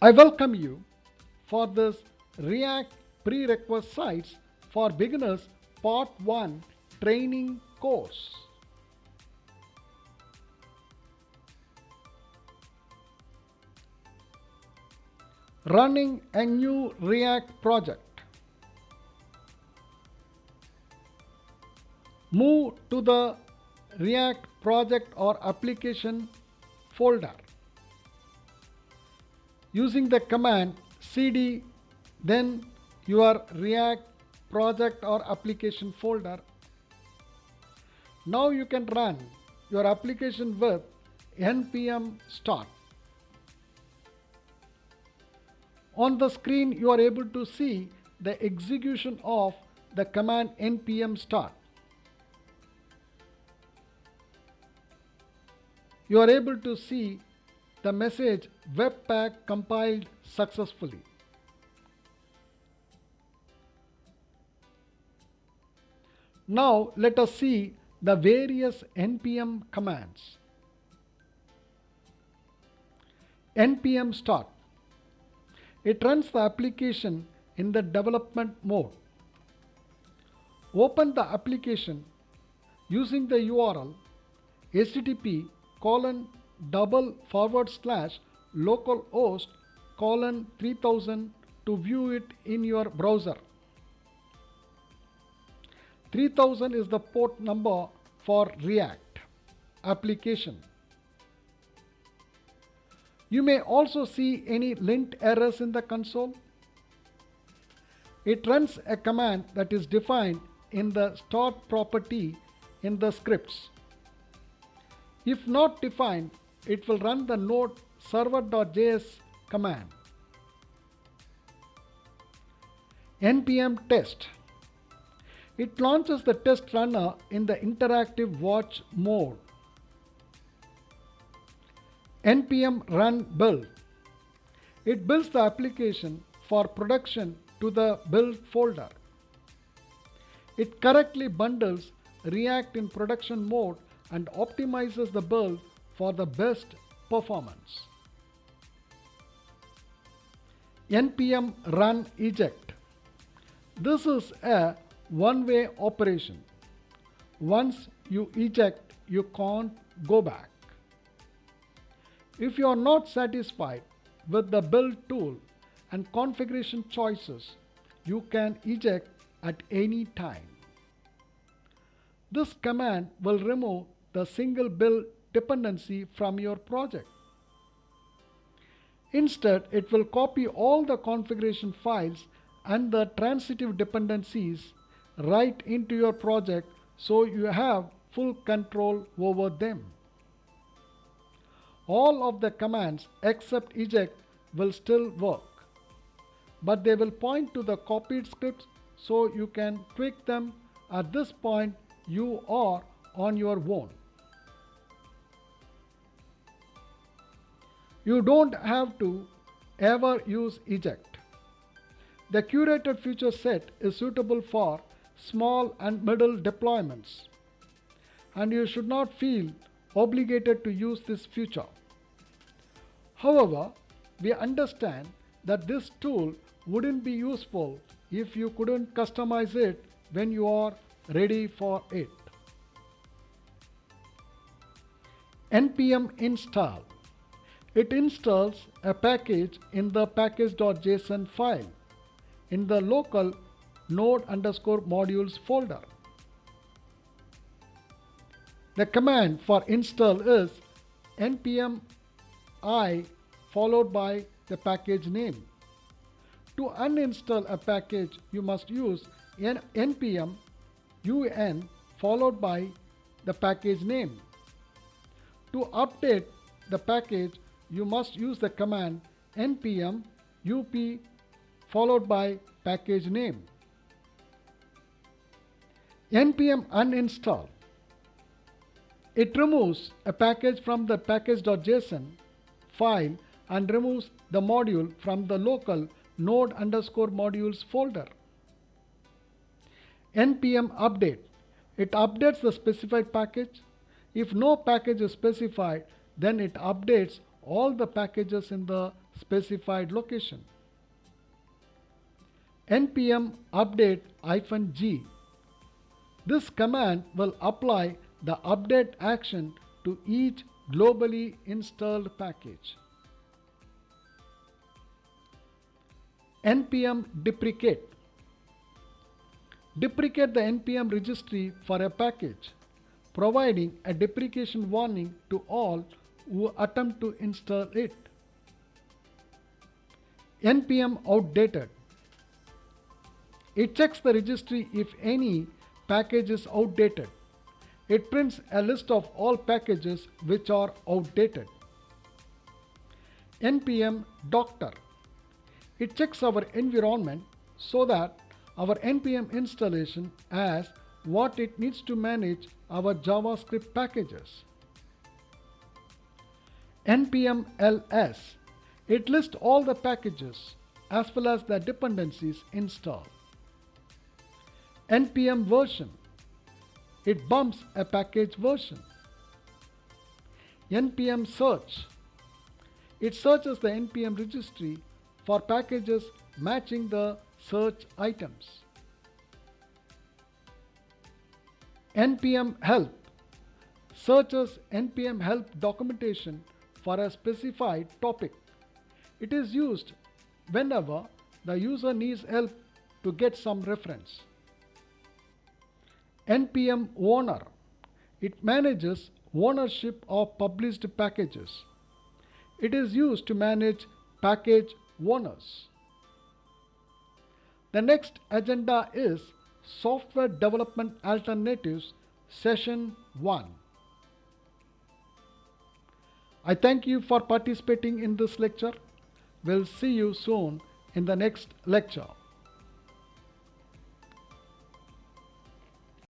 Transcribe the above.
I welcome you for this React Prerequisites for Beginners Part 1 training course. Running a new React project. Move to the React project or application folder. Using the command cd, then your React project or application folder. Now you can run your application with npm start. On the screen you are able to see the execution of the command npm start. You are able to see the message Webpack compiled successfully. Now let us see the various npm commands. npm start. It runs the application in the development mode. Open the application using the URL http://localhost:3000 to view it in your browser. 3000 is the port number for React application. You may also see any lint errors in the console. It runs a command that is defined in the start property in the scripts. If not defined, it will run the node server.js command. npm test. It launches the test runner in the interactive watch mode. npm run build. It builds the application for production to the build folder. It correctly bundles React in production mode and optimizes the build for the best performance. npm run eject. This is a one-way operation. Once you eject, you can't go back. If you are not satisfied with the build tool and configuration choices, you can eject at any time. This command will remove the single build dependency from your project. Instead, it will copy all the configuration files and the transitive dependencies right into your project so you have full control over them. All of the commands except eject will still work, but they will point to the copied scripts so you can tweak them. At this point, you are on your own. You don't have to ever use eject. The curated feature set is suitable for small and middle deployments, and you should not feel obligated to use this feature. However, we understand that this tool wouldn't be useful if you couldn't customize it when you are ready for it. npm install. It installs a package in the package.json file in the local node_modules folder. The command for install is npm I followed by the package name. To uninstall a package, you must use npm un followed by the package name. To update the package, you must use the command npm up followed by package name. npm uninstall. It removes a package from the package.json file and removes the module from the local node_modules folder. npm update. It updates the specified package. If no package is specified, then it updates all the packages in the specified location. npm update-g. This command will apply the update action to each globally installed package. npm deprecate. Deprecate the npm registry for a package, providing a deprecation warning to all who attempt to install it. npm outdated. It checks the registry if any package is outdated. It prints a list of all packages which are outdated. npm doctor. It checks our environment so that our npm installation has what it needs to manage our JavaScript packages. npm ls. It lists all the packages as well as the dependencies installed. npm version. It bumps a package version. npm search. It searches the npm registry for packages matching the search items. npm help searches npm help documentation for a specified topic. It is used whenever the user needs help to get some reference. npm owner. It manages ownership of published packages. It is used to manage package owners. The next agenda is Software Development Alternatives Session 1. I thank you for participating in this lecture. We'll see you soon in the next lecture.